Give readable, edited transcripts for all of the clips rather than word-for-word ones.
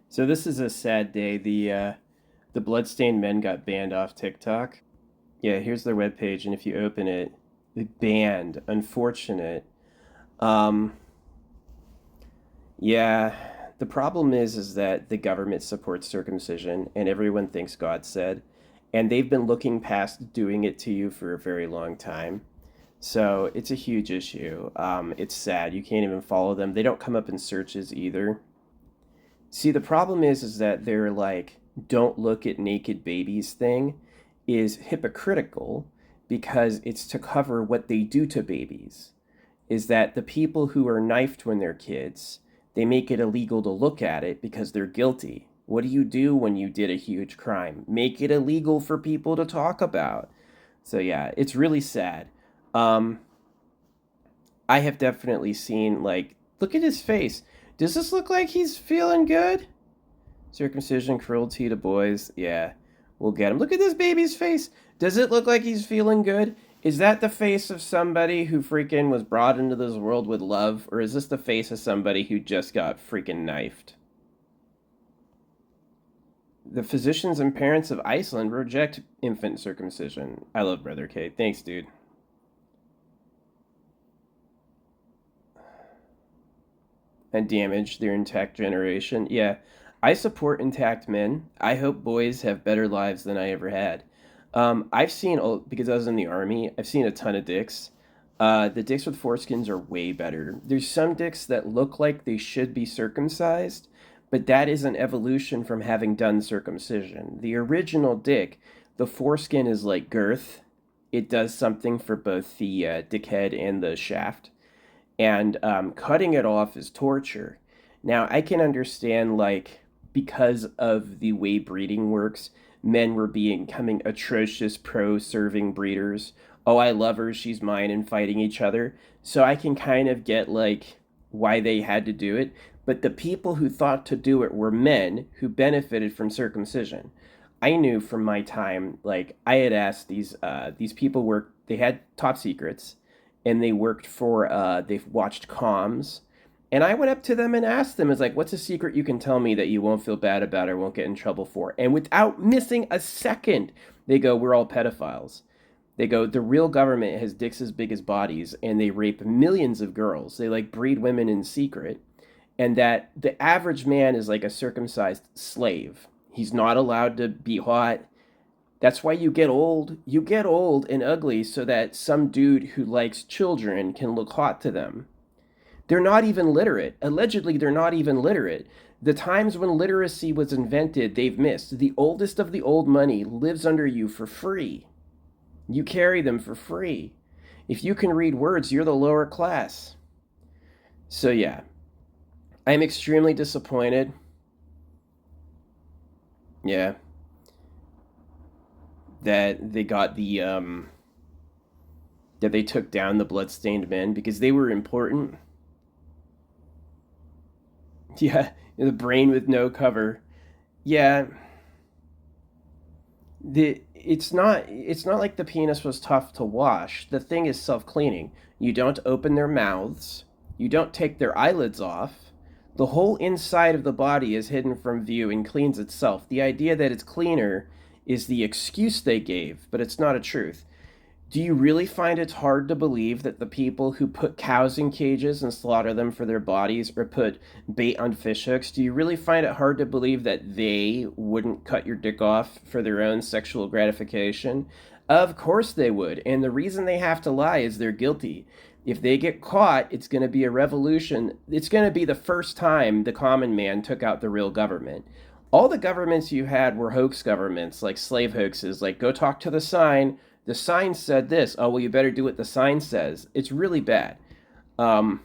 So this is a sad day. The bloodstained men got banned off TikTok. Yeah, here's their webpage, and if you open it, banned. Unfortunate. Um, yeah, the problem is that the government supports circumcision, and everyone thinks God said, and they've been looking past doing it to you for a very long time. So it's a huge issue. It's sad. You can't even follow them. They don't come up in searches either. See, the problem is that they're like, don't look at naked babies thing is hypocritical because it's to cover what they do to babies. Is that the people who are knifed when they're kids, they make it illegal to look at it because they're guilty. What do you do when you did a huge crime? Make it illegal for people to talk about. So yeah, it's really sad. Um, I have definitely seen like, look at his face. Does this look like he's feeling good? Circumcision, cruelty to boys. Yeah, we'll get him. Look at this baby's face. Does it look like he's feeling good? Is that the face of somebody who freaking was brought into this world with love? Or is this the face of somebody who just got freaking knifed? The physicians and parents of Iceland reject infant circumcision. I love Brother K. Thanks, dude. And damage their intact generation. Yeah, I support intact men. I hope boys have better lives than I ever had. I've seen, because I was in the army, I've seen a ton of dicks. The dicks with foreskins are way better. There's some dicks that look like they should be circumcised, but that is an evolution from having done circumcision. The original dick, the foreskin is like girth. It does something for both the dickhead and the shaft, and cutting it off is torture. Now, I can understand, like, because of the way breeding works, men were becoming atrocious pro serving breeders. Oh, I love her, she's mine, and fighting each other. So I can kind of get, like, why they had to do it. But the people who thought to do it were men who benefited from circumcision. I knew from my time, like, I had asked these people were, they had top secrets, and they worked for they've watched comms, and I went up to them and asked them, "Is like, what's a secret you can tell me that you won't feel bad about or won't get in trouble for?" And without missing a second, they go, "We're all pedophiles." They go, "The real government has dicks as big as bodies, and they rape millions of girls. They like breed women in secret, and that the average man is like a circumcised slave. He's not allowed to be hot. That's why you get old. You get old and ugly so that some dude who likes children can look hot to them. They're not even literate. Allegedly, they're not even literate. The times when literacy was invented, they've missed. The oldest of the old money lives under you for free. You carry them for free. If you can read words, you're the lower class. So, yeah, I'm extremely disappointed. Yeah, that they got that they took down the bloodstained men because they were important. Yeah, the brain with no cover. Yeah, it's not like the penis was tough to wash. The thing is self-cleaning. You don't open their mouths. You don't take their eyelids off. The whole inside of the body is hidden from view and cleans itself. The idea that it's cleaner is the excuse they gave, but it's not a truth. Do you really find it hard to believe that the people who put cows in cages and slaughter them for their bodies or put bait on fish hooks, do you really find it hard to believe that they wouldn't cut your dick off for their own sexual gratification? Of course they would. And the reason they have to lie is they're guilty. If they get caught, it's going to be a revolution. It's going to be the first time the common man took out the real government. All the governments you had were hoax governments, like slave hoaxes, like go talk to the sign said this. Oh, well, you better do what the sign says. It's really bad. Um,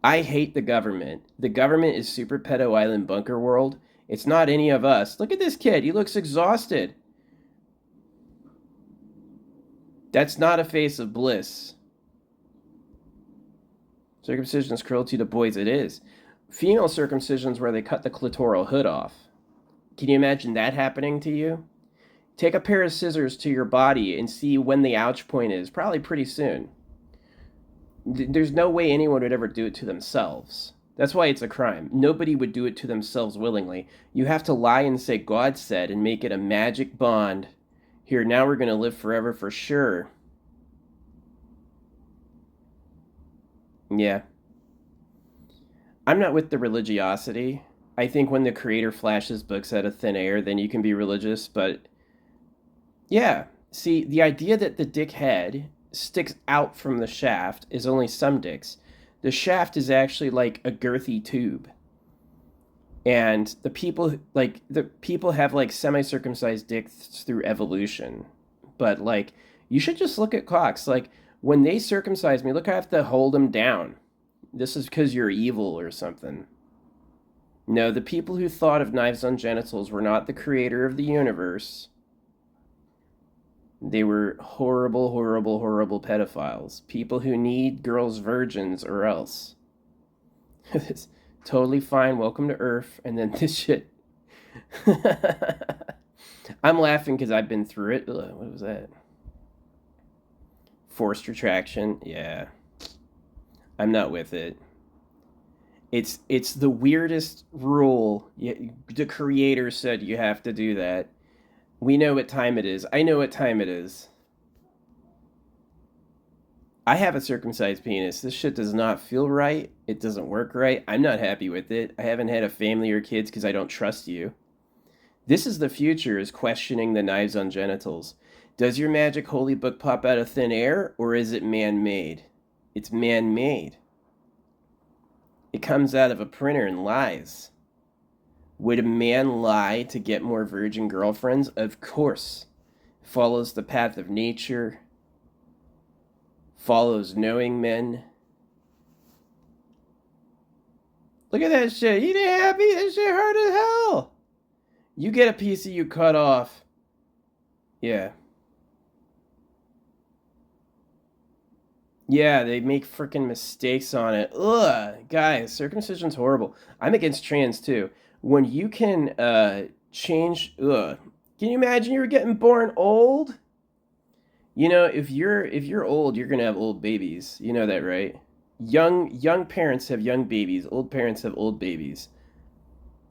I hate the government. The government is Super Pedo Island Bunker World. It's not any of us. Look at this kid. He looks exhausted. That's not a face of bliss. Circumcision is cruelty to boys. It is. Female circumcisions where they cut the clitoral hood off. Can you imagine that happening to you? Take a pair of scissors to your body and see when the ouch point is. Probably pretty soon. There's no way anyone would ever do it to themselves. That's why it's a crime. Nobody would do it to themselves willingly. You have to lie and say God said and make it a magic bond. Here, now we're going to live forever for sure. Yeah. I'm not with the religiosity. I think when the creator flashes books out of thin air, then you can be religious. But yeah, see, the idea that the dick head sticks out from the shaft is only some dicks. The shaft is actually like a girthy tube. And the people have like semi-circumcised dicks through evolution. But like, you should just look at cocks. Like, when they circumcise me, look, I have to hold them down. This is because you're evil or something. No, the people who thought of knives on genitals were not the creator of the universe. They were horrible, horrible, horrible pedophiles. People who need girls' virgins or else. It's totally fine. Welcome to Earth. And then this shit. I'm laughing because I've been through it. Ugh, what was that? Forced retraction. Yeah. I'm not with it. It's the weirdest rule. The creator said you have to do that. We know what time it is. I know what time it is. I have a circumcised penis. This shit does not feel right. It doesn't work right. I'm not happy with it. I haven't had a family or kids because I don't trust you. This is the future, is questioning the knives on genitals. Does your magic holy book pop out of thin air, or is it man-made? It's man-made. It comes out of a printer and lies. Would a man lie to get more virgin girlfriends? Of course. Follows the path of nature. Follows knowing men. Look at that shit. You ain't happy? That shit hurt as hell. You get a piece of you cut off. Yeah. Yeah, they make freaking mistakes on it. Ugh, guys, circumcision's horrible. I'm against trans too. When you can change, can you imagine you were getting born old? You know, if you're old, you're gonna have old babies. You know that, right? Young parents have young babies. Old parents have old babies.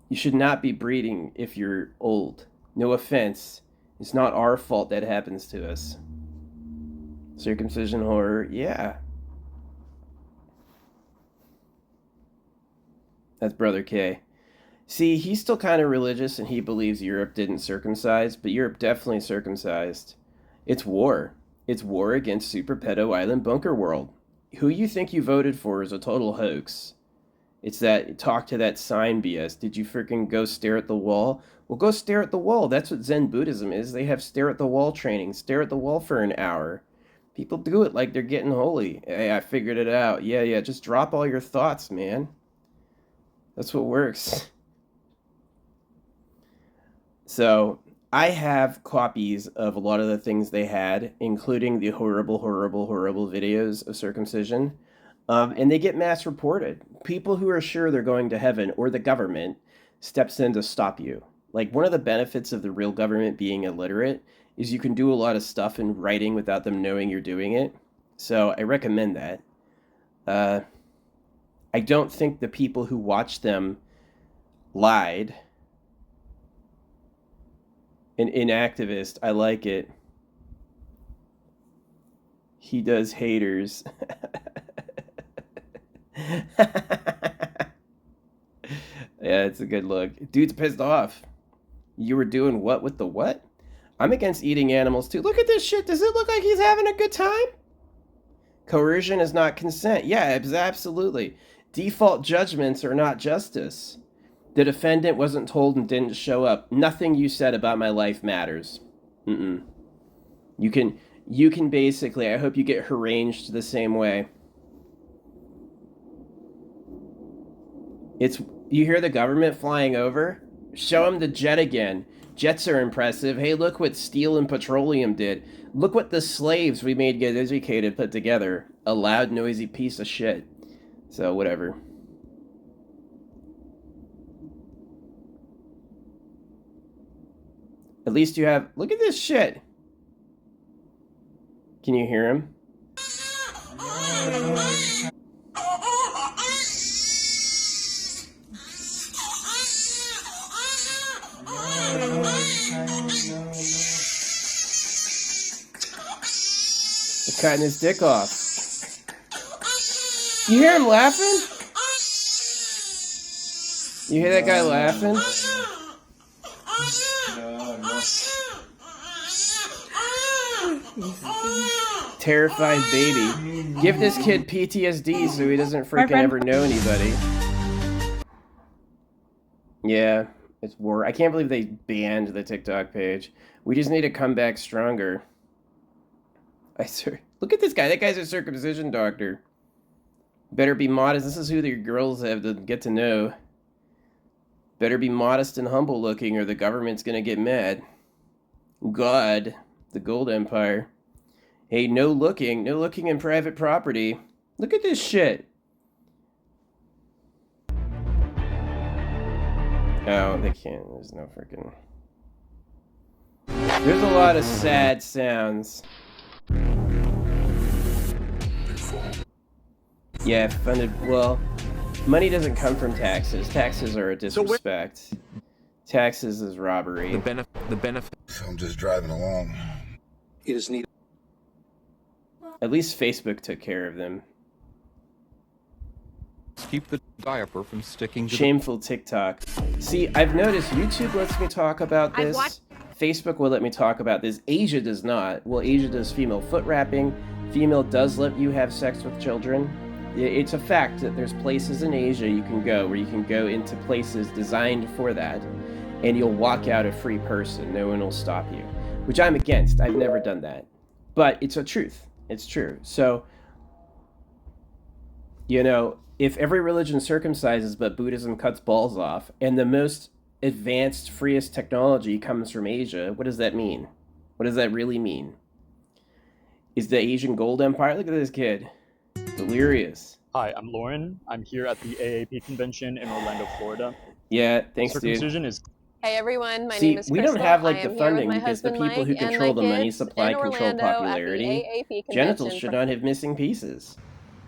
You should not be breeding if you're old. No offense. It's not our fault that happens to us. Circumcision horror, yeah. That's Brother K. See, he's still kind of religious and he believes Europe didn't circumcise, but Europe definitely circumcised. It's war. It's war against Super Pedo Island Bunker World. Who you think you voted for is a total hoax. It's that talk to that sign BS. Did you freaking go stare at the wall? Well, go stare at the wall. That's what Zen Buddhism is. They have stare at the wall training. Stare at the wall for an hour. People do it like they're getting holy. Hey, I figured it out. Yeah, yeah. Just drop all your thoughts, man. That's what works. So, I have copies of a lot of the things they had, including the horrible, horrible, horrible videos of circumcision. And they get mass reported. People who are sure they're going to heaven, or the government, steps in to stop you. Like, one of the benefits of the real government being illiterate is you can do a lot of stuff in writing without them knowing you're doing it. So I recommend that. Uh, I don't think the people who watched them lied. An inactivist, I like it. He does haters. Yeah, it's a good look. Dude's pissed off. You were doing what with the what? I'm against eating animals too. Look at this shit. Does it look like he's having a good time? Coercion is not consent. Yeah, absolutely. Default judgments are not justice. The defendant wasn't told and didn't show up. Nothing you said about my life matters. Mm-mm. You can basically, I hope you get arranged the same way. It's, you hear the government flying over? Show them the jet again. Jets are impressive. Hey, look what steel and petroleum did. Look what the slaves we made get educated put together. A loud, noisy piece of shit. So, whatever. At least you have... Look at this shit. Can you hear him? cutting his dick off. You hear him laughing? You hear that guy laughing? Terrified baby. Give this kid PTSD so he doesn't freaking ever know anybody. Yeah, it's war. I can't believe they banned the TikTok page. We just need to come back stronger. Look at this guy. That guy's a circumcision doctor. Better be modest. This is who your girls have to get to know. Better be modest and humble looking or the government's gonna get mad. God, the gold empire. Hey, no looking in private property. Look at this shit. Oh, they can't. There's no freaking... There's a lot of sad sounds. Yeah, funded... Well, money doesn't come from taxes. Taxes are a disrespect. Taxes is robbery. The benefit. So I'm just driving along. It is needed. At least Facebook took care of them. Keep the diaper from sticking to Shameful TikTok. See, I've noticed YouTube lets me talk about this. Facebook will let me talk about this. Asia does not. Well, Asia does female foot wrapping. Female does let you have sex with children. It's a fact that there's places in Asia you can go where you can go into places designed for that, and you'll walk out a free person. No one will stop you, which I'm against. I've never done that. But it's a truth. It's true. So, you know, if every religion circumcises but Buddhism cuts balls off, and the most advanced, freest technology comes from Asia, what does that mean? What does that really mean? Is the Asian gold empire? Look at this kid. Delirious. Hi, I'm Lauren. I'm here at the AAP convention in Orlando, Florida. Yeah, thanks, Circumcision dude. is... Hey everyone, my See, name is Crystal. we don't have like I the am funding here with my because the husband, people who Mike, and control my the money kids supply in control Orlando at the popularity. AAP Genitals convention should not have missing pieces.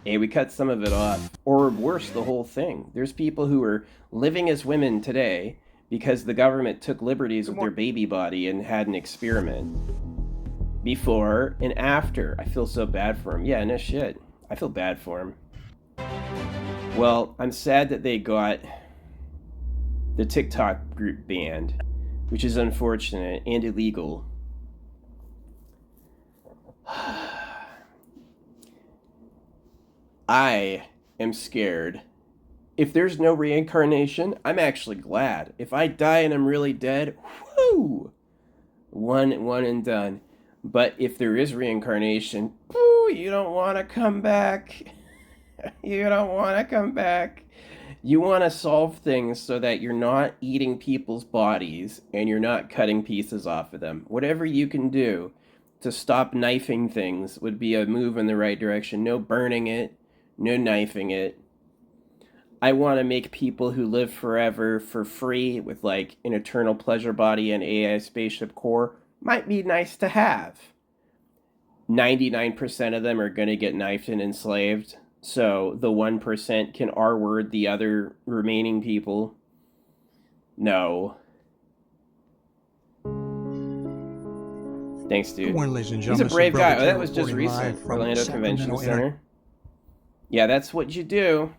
And we cut some of it off. Or worse, the whole thing. There's people who are living as women today because the government took liberties with their baby body and had an experiment. Before and after. I feel so bad for him. Yeah, no shit. I feel bad for him. Well, I'm sad that they got the TikTok group banned, which is unfortunate and illegal. I am scared. If there's no reincarnation, I'm actually glad. If I die and I'm really dead, whoo! One and done. But if there is reincarnation, whoo, you don't want to come back. You don't want to come back. You want to solve things so that you're not eating people's bodies and you're not cutting pieces off of them. Whatever you can do to stop knifing things would be a move in the right direction. No burning it, no knifing it. I want to make people who live forever for free with like an eternal pleasure body and AI spaceship core. Might be nice to have. 99% of them are going to get knifed and enslaved. So the 1% can R-word the other remaining people. No. Thanks, dude. He's a brave guy. Oh, that was just recent. Orlando Convention Center. Yeah, that's what you do.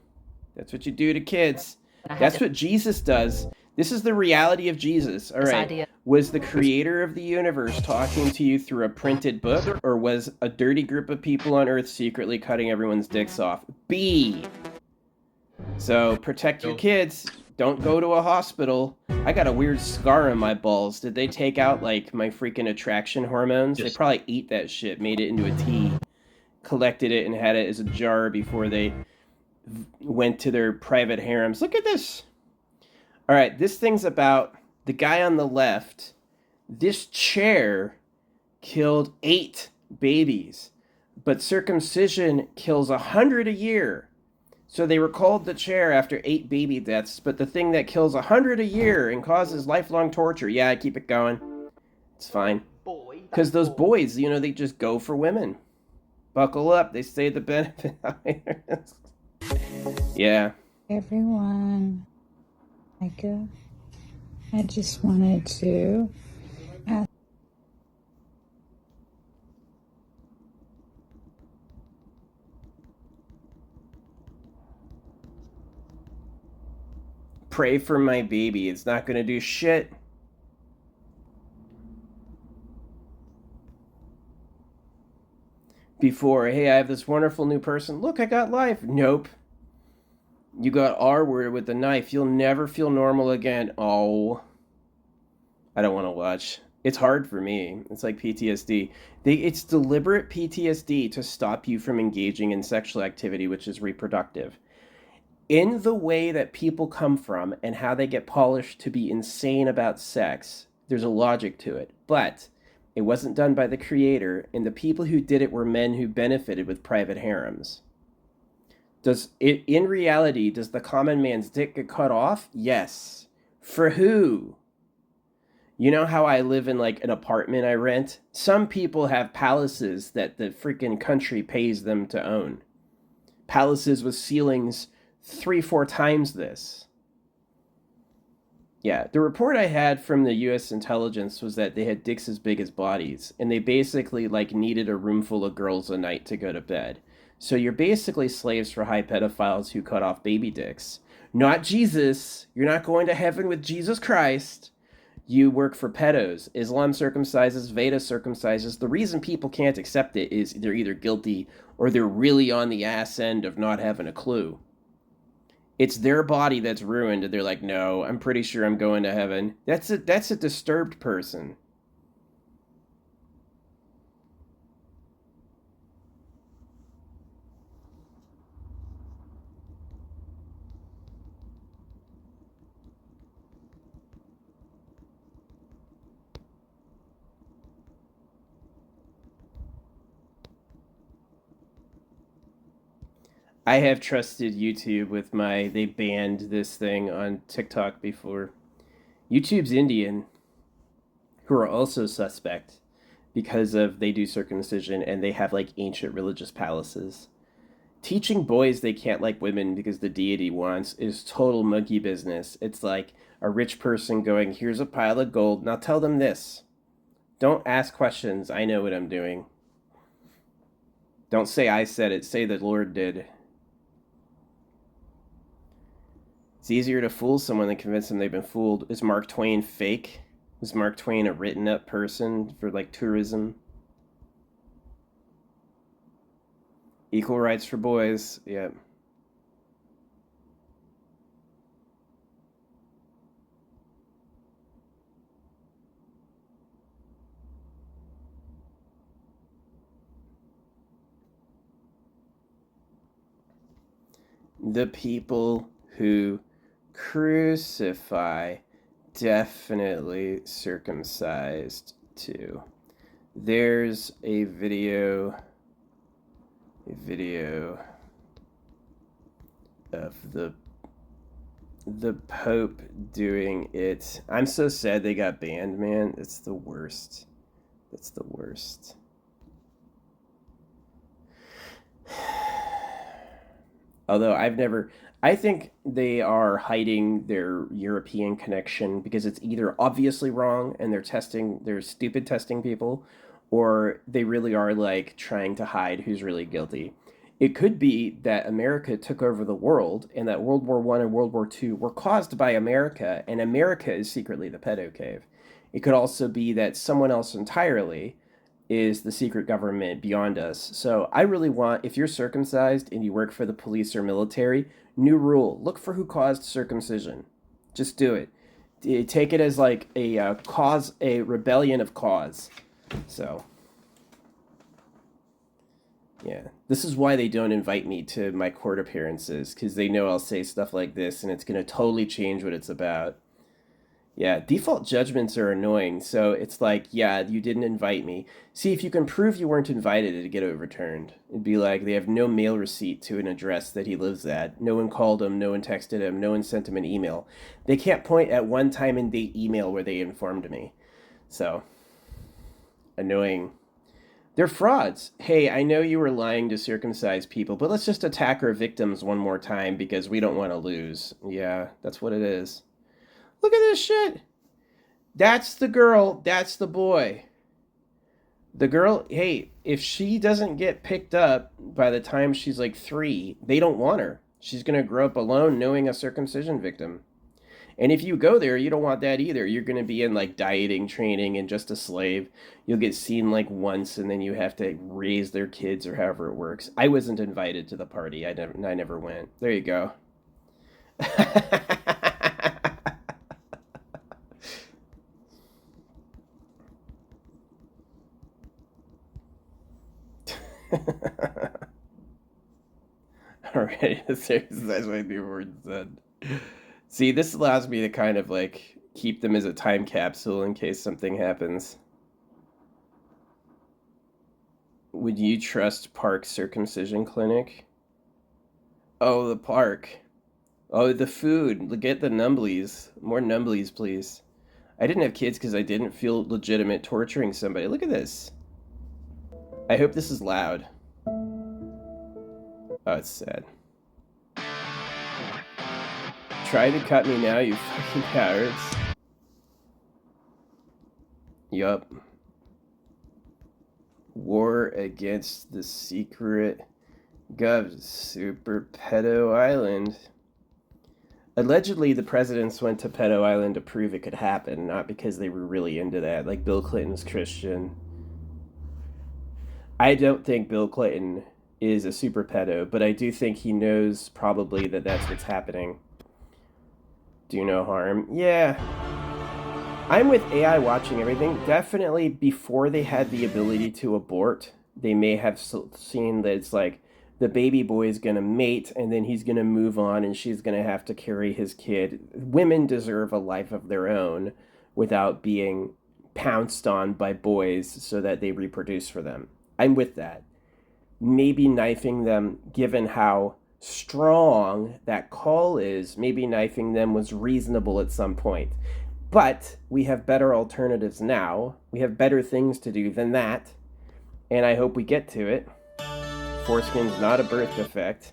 That's what you do to kids. That's what Jesus does. This is the reality of Jesus. All right. Was the creator of the universe talking to you through a printed book, or was a dirty group of people on Earth secretly cutting everyone's dicks off? B. So protect your kids. Don't go to a hospital. I got a weird scar on my balls. Did they take out like my freaking attraction hormones? They probably ate that shit, made it into a tea, collected it, and had it as a jar before they went to their private harems. Look at this. All right, this thing's about the guy on the left. This chair killed 8 babies, but circumcision kills 100 a year. So they recalled the chair after 8 baby deaths, but the thing that kills 100 a year and causes lifelong torture. Yeah, I keep it going. It's fine. Because those boys, you know, they just go for women. Buckle up. They say the benefit. Yeah. Everyone, I just wanted to ask. Pray for my baby. It's not going to do shit. Before, hey, I have this wonderful new person. Look, I got life. Nope. You got R word with the knife. You'll never feel normal again. Oh. I don't want to watch. It's hard for me. It's like PTSD. It's deliberate PTSD to stop you from engaging in sexual activity, which is reproductive. In the way that people come from and how they get polished to be insane about sex, there's a logic to it. But it wasn't done by the creator, and the people who did it were men who benefited with private harems. In reality, does the common man's dick get cut off? Yes. For who? You know how I live in like an apartment I rent? Some people have palaces that the freaking country pays them to own. Palaces with ceilings 3-4 times this. Yeah, the report I had from the US intelligence was that they had dicks as big as bodies, and they basically like needed a room full of girls a night to go to bed. So you're basically slaves for high pedophiles who cut off baby dicks. Not Jesus. You're not going to heaven with Jesus Christ. You work for pedos. Islam circumcises, Veda circumcises. The reason people can't accept it is they're either guilty or they're really on the ass end of not having a clue. It's their body that's ruined, and they're like, no, I'm pretty sure I'm going to heaven. That's a disturbed person. I have trusted YouTube with they banned this thing on TikTok before. YouTube's Indian, who are also suspect because of they do circumcision and they have like ancient religious palaces. Teaching boys they can't like women because the deity wants is total monkey business. It's like a rich person going, here's a pile of gold, now tell them this. Don't ask questions, I know what I'm doing. Don't say I said it, say the Lord did. It's easier to fool someone than convince them they've been fooled. Is Mark Twain fake? Was Mark Twain a written up person for like tourism? Equal rights for boys, yeah. The people who crucify definitely circumcised too. There's a video of the Pope doing it. I'm so sad they got banned, man. It's the worst. That's the worst. Although I think they are hiding their European connection because it's either obviously wrong and they're stupid testing people, or they really are like trying to hide who's really guilty. It could be that America took over the world and that World War I and World War II were caused by America, and America is secretly the pedo cave. It could also be that someone else entirely is the secret government beyond us. So I really want, if you're circumcised and you work for the police or military, new rule, look for who caused circumcision. Just do it. Take it as like a cause, a rebellion of cause. So, yeah. This is why they don't invite me to my court appearances, because they know I'll say stuff like this and it's going to totally change what it's about. Yeah, default judgments are annoying. So it's like, yeah, you didn't invite me. See, if you can prove you weren't invited, it'd get overturned. It'd be like they have no mail receipt to an address that he lives at. No one called him, no one texted him, no one sent him an email. They can't point at one time and date email where they informed me. So, annoying. They're frauds. Hey, I know you were lying to circumcise people, but let's just attack our victims one more time because we don't want to lose. Yeah, that's what it is. Look at this shit. That's the girl. That's the boy. The girl, hey, if she doesn't get picked up by the time she's like 3, they don't want her. She's going to grow up alone knowing a circumcision victim. And if you go there, you don't want that either. You're going to be in like dieting training and just a slave. You'll get seen like once and then you have to raise their kids or however it works. I wasn't invited to the party. I never went. There you go. Alright, that's my new word said. See, this allows me to kind of like keep them as a time capsule in case something happens. Would you trust Park Circumcision Clinic? Oh, the park. Oh, the food. Get the numblies. More numblies, please. I didn't have kids because I didn't feel legitimate torturing somebody. Look at this. I hope this is loud. Oh, it's sad. Try to cut me now, you fucking cowards. Yup. War against the secret gov super pedo island. Allegedly, the presidents went to Pedo Island to prove it could happen, not because they were really into that. Like Bill Clinton's Christian. I don't think Bill Clinton is a super pedo, but I do think he knows probably that that's what's happening. Do no harm. Yeah. I'm with AI watching everything. Definitely before they had the ability to abort, they may have seen that it's like the baby boy is going to mate and then he's going to move on and she's going to have to carry his kid. Women deserve a life of their own without being pounced on by boys so that they reproduce for them. I'm with that. Maybe knifing them, given how strong that call is, maybe knifing them was reasonable at some point. But we have better alternatives now. We have better things to do than that. And I hope we get to it. Foreskin's not a birth defect.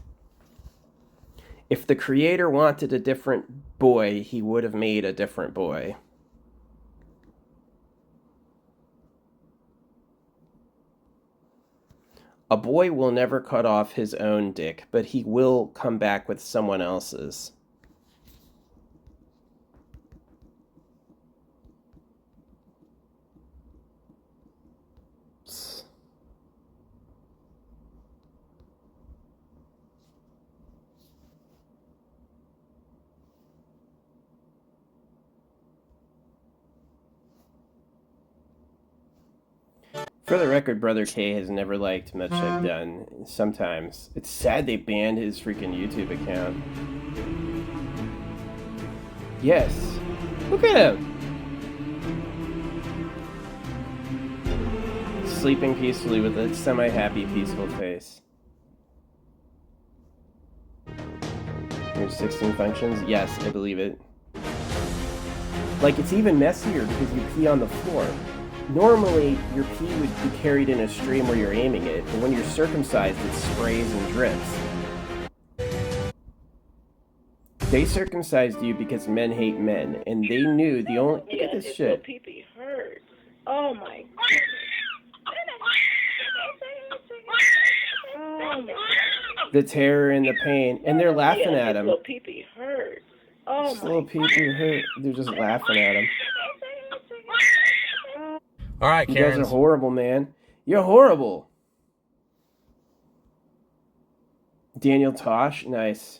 If the creator wanted a different boy, he would have made a different boy. A boy will never cut off his own dick, but he will come back with someone else's. For the record, Brother K has never liked much I've done. Sometimes. It's sad they banned his freaking YouTube account. Yes. Look at him! Sleeping peacefully with a semi-happy, peaceful face. There's 16 functions? Yes, I believe it. Like, it's even messier because you pee on the floor. Normally, your pee would be carried in a stream where you're aiming it, and when you're circumcised, it sprays and drips. They circumcised you because men hate men, and they knew the only... Look at this shit. Pee-pee hurt. Oh my God. The terror and the pain, and they're laughing at him. Little pee-pee hurt. Oh my little pee-pee hurt. They're just laughing at him. All right, You Karen. guys are horrible, man. You're horrible. Daniel Tosh, nice.